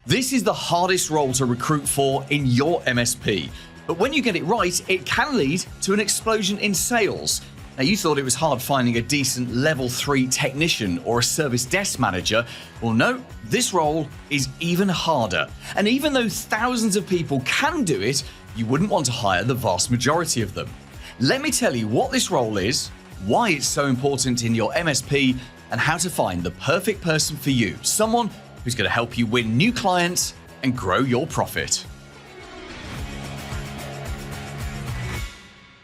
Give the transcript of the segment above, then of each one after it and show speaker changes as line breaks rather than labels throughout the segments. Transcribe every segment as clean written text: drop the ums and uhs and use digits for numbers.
This is the hardest role to recruit for in your MSP. But when you get it right, it can lead to an explosion in sales. Now, you thought it was hard finding a decent level 3 technician or a service desk manager. Well, no, this role is even harder. And even though thousands of people can do it, you wouldn't want to hire the vast majority of them. Let me tell you what this role is, why it's so important in your MSP, and how to find the perfect person for you, someone who's going to help you win new clients and grow your profit.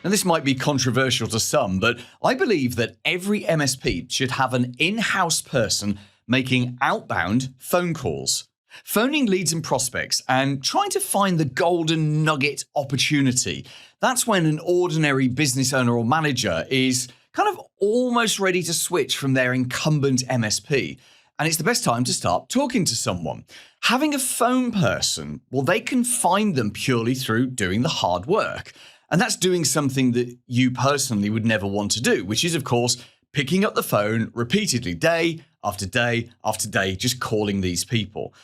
Now, this might be controversial to some, but I believe that every MSP should have an in-house person making outbound phone calls, phoning leads and prospects, and trying to find the golden nugget opportunity. That's when an ordinary business owner or manager is kind of almost ready to switch from their incumbent MSP. And it's the best time to start talking to someone. Having a phone person, well, they can find them purely through doing the hard work. And that's doing something that you personally would never want to do, which is, of course, picking up the phone repeatedly, day after day after day, just calling these people.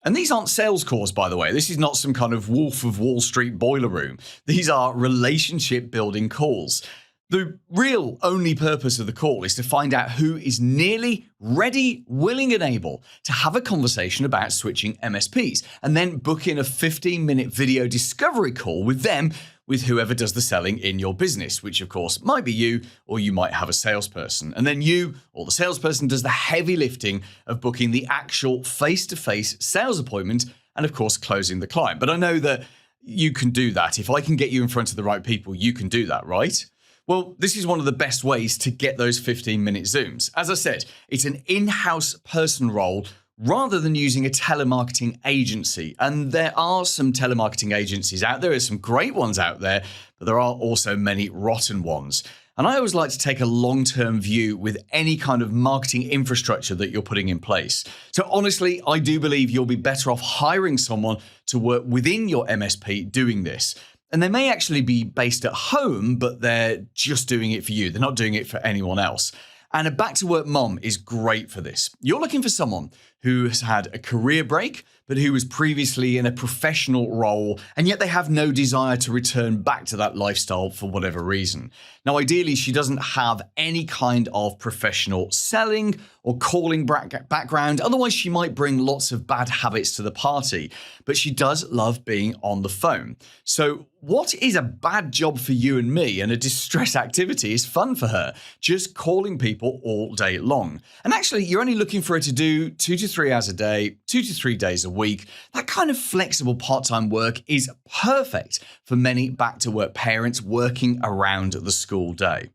And these aren't sales calls, by the way. This is not some kind of Wolf of Wall Street boiler room. These are relationship building calls. The real only purpose of the call is to find out who is nearly ready, willing, and able to have a conversation about switching MSPs, and then book in a 15-minute video discovery call with them, with whoever does the selling in your business, which of course might be you, or you might have a salesperson. And then you or the salesperson does the heavy lifting of booking the actual face-to-face sales appointment and of course closing the client. But I know that you can do that. If I can get you in front of the right people, you can do that, right? Well, this is one of the best ways to get those 15-minute Zooms. As I said, it's an in-house person role rather than using a telemarketing agency. And there are some telemarketing agencies out there. There's some great ones out there, but there are also many rotten ones. And I always like to take a long-term view with any kind of marketing infrastructure that you're putting in place. So honestly, I do believe you'll be better off hiring someone to work within your MSP doing this. And they may actually be based at home, but they're just doing it for you. They're not doing it for anyone else. And a back-to-work mom is great for this. You're looking for someone who has had a career break, but who was previously in a professional role, and yet they have no desire to return back to that lifestyle for whatever reason. Now, ideally, she doesn't have any kind of professional selling or calling background. Otherwise, she might bring lots of bad habits to the party, but she does love being on the phone. So what is a bad job for you and me and a distress activity is fun for her, just calling people all day long. And actually, you're only looking for her to do 2 to 3 hours a day, 2 to 3 days a week. That kind of flexible part-time work is perfect for many back-to-work parents working around the school day.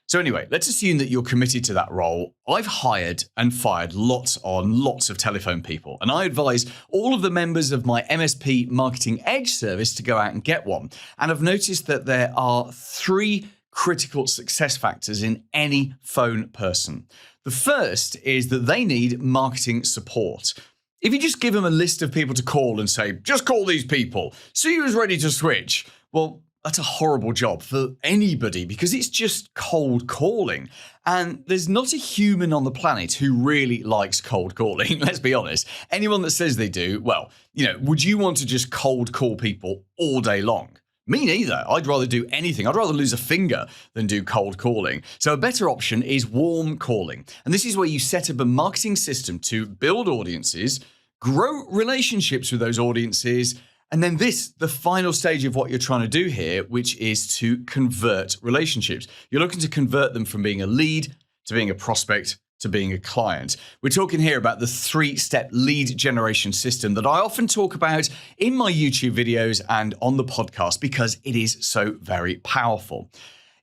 So anyway, let's assume that you're committed to that role. I've hired and fired lots of telephone people, and I advise all of the members of my MSP Marketing Edge service to go out and get one. And I've noticed that there are 3 critical success factors in any phone person. The first is that they need marketing support. If you just give them a list of people to call and say, just call these people, see who's ready to switch, well, that's a horrible job for anybody because it's just cold calling. And there's not a human on the planet who really likes cold calling. Let's be honest. Anyone that says they do, well, would you want to just cold call people all day long? Me neither. I'd rather do anything. I'd rather lose a finger than do cold calling. So a better option is warm calling. And this is where you set up a marketing system to build audiences, grow relationships with those audiences, and then the final stage of what you're trying to do here, which is to convert relationships. You're looking to convert them from being a lead to being a prospect to being a client. We're talking here about the 3-step lead generation system that I often talk about in my YouTube videos and on the podcast because it is so very powerful.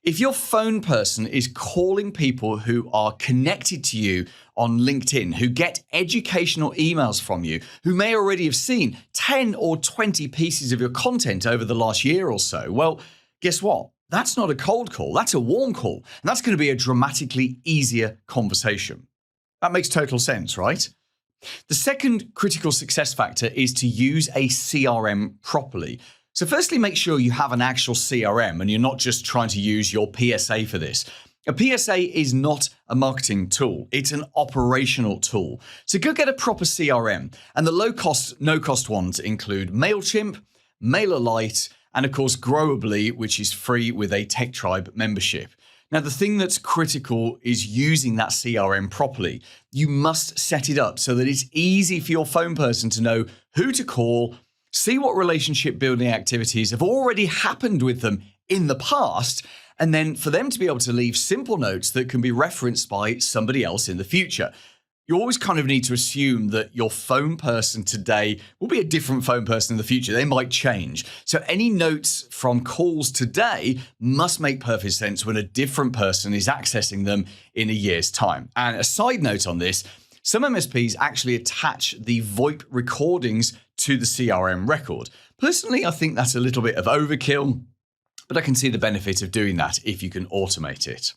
If your phone person is calling people who are connected to you on LinkedIn, who get educational emails from you, who may already have seen 10 or 20 pieces of your content over the last year or so, well, guess what? That's not a cold call. That's a warm call. And that's going to be a dramatically easier conversation. That makes total sense, right? The second critical success factor is to use a CRM properly. So firstly, make sure you have an actual CRM and you're not just trying to use your PSA for this. A PSA is not a marketing tool. It's an operational tool. So go get a proper CRM. And the low-cost, no-cost ones include MailChimp, MailerLite, and of course Growably, which is free with a Tech Tribe membership. Now, the thing that's critical is using that CRM properly. You must set it up so that it's easy for your phone person to know who to call, see what relationship building activities have already happened with them in the past, and then for them to be able to leave simple notes that can be referenced by somebody else in the future. You always kind of need to assume that your phone person today will be a different phone person in the future. They might change. So any notes from calls today must make perfect sense when a different person is accessing them in a year's time. And a side note on this, some MSPs actually attach the VoIP recordings to the CRM record. Personally, I think that's a little bit of overkill, but I can see the benefit of doing that if you can automate it.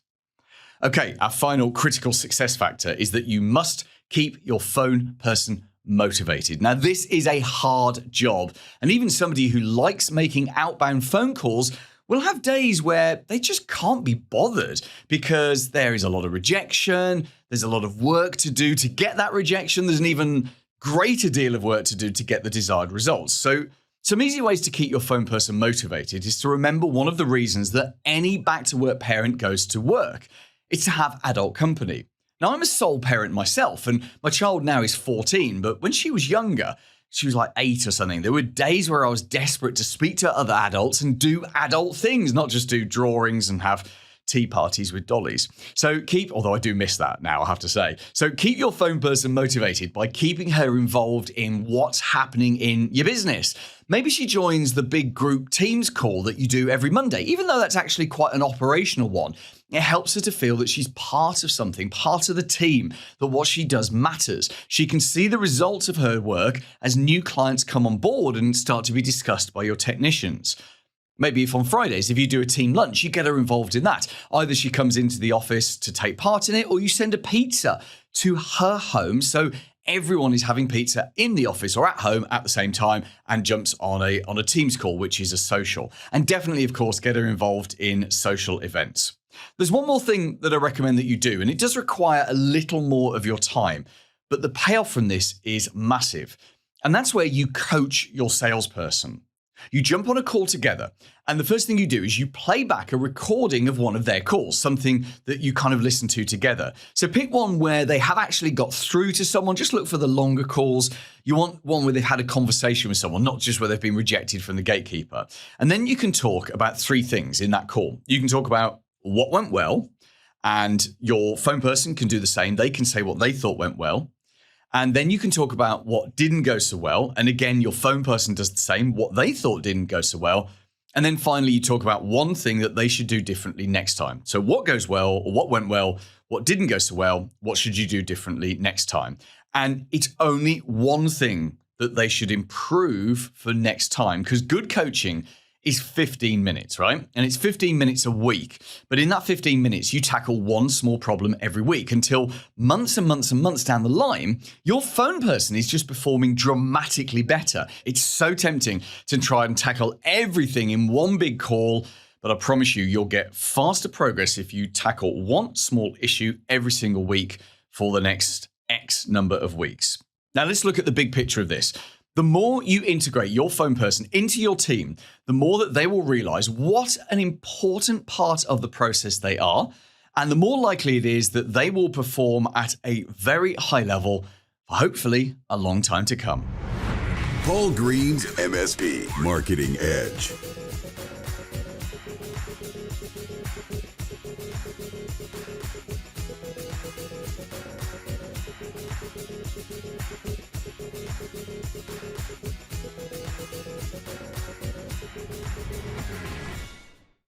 Okay, our final critical success factor is that you must keep your phone person motivated. Now, this is a hard job, and even somebody who likes making outbound phone calls will have days where they just can't be bothered because there is a lot of rejection, there's a lot of work to do to get that rejection, there's an even greater deal of work to do to get the desired results. So some easy ways to keep your phone person motivated is to remember one of the reasons that any back-to-work parent goes to work. It's to have adult company. Now, I'm a sole parent myself, and my child now is 14, but when she was younger, she was like 8 or something, there were days where I was desperate to speak to other adults and do adult things, not just do drawings and have tea parties with dollies. So although I do miss that now, I have to say. So keep your phone person motivated by keeping her involved in what's happening in your business. Maybe she joins the big group Teams call that you do every Monday, even though that's actually quite an operational one. It helps her to feel that she's part of something, part of the team, that what she does matters. She can see the results of her work as new clients come on board and start to be discussed by your technicians. Maybe if on Fridays, if you do a team lunch, you get her involved in that. Either she comes into the office to take part in it, or you send a pizza to her home so everyone is having pizza in the office or at home at the same time and jumps on a Teams call, which is a social. And definitely, of course, get her involved in social events. There's one more thing that I recommend that you do, and it does require a little more of your time, but the payoff from this is massive. And that's where you coach your salesperson. You jump on a call together, and the first thing you do is you play back a recording of one of their calls, something that you kind of listen to together. So pick one where they have actually got through to someone. Just look for the longer calls. You want one where they've had a conversation with someone, not just where they've been rejected from the gatekeeper. And then you can talk about 3 things in that call. You can talk about what went well, and your phone person can do the same. They can say what they thought went well. And then you can talk about what didn't go so well. And again, your phone person does the same, what they thought didn't go so well. And then finally, you talk about one thing that they should do differently next time. So what goes well, or what went well, what didn't go so well, what should you do differently next time? And it's only one thing that they should improve for next time, because good coaching is 15 minutes, right? And it's 15 minutes a week. But in that 15 minutes, you tackle one small problem every week until months and months and months down the line, your phone person is just performing dramatically better. It's so tempting to try and tackle everything in one big call, but I promise you'll get faster progress if you tackle one small issue every single week for the next X number of weeks. Now let's look at the big picture of this. The more you integrate your phone person into your team, the more that they will realize what an important part of the process they are, and the more likely it is that they will perform at a very high level for hopefully a long time to come.
Paul Green's MSP Marketing Edge.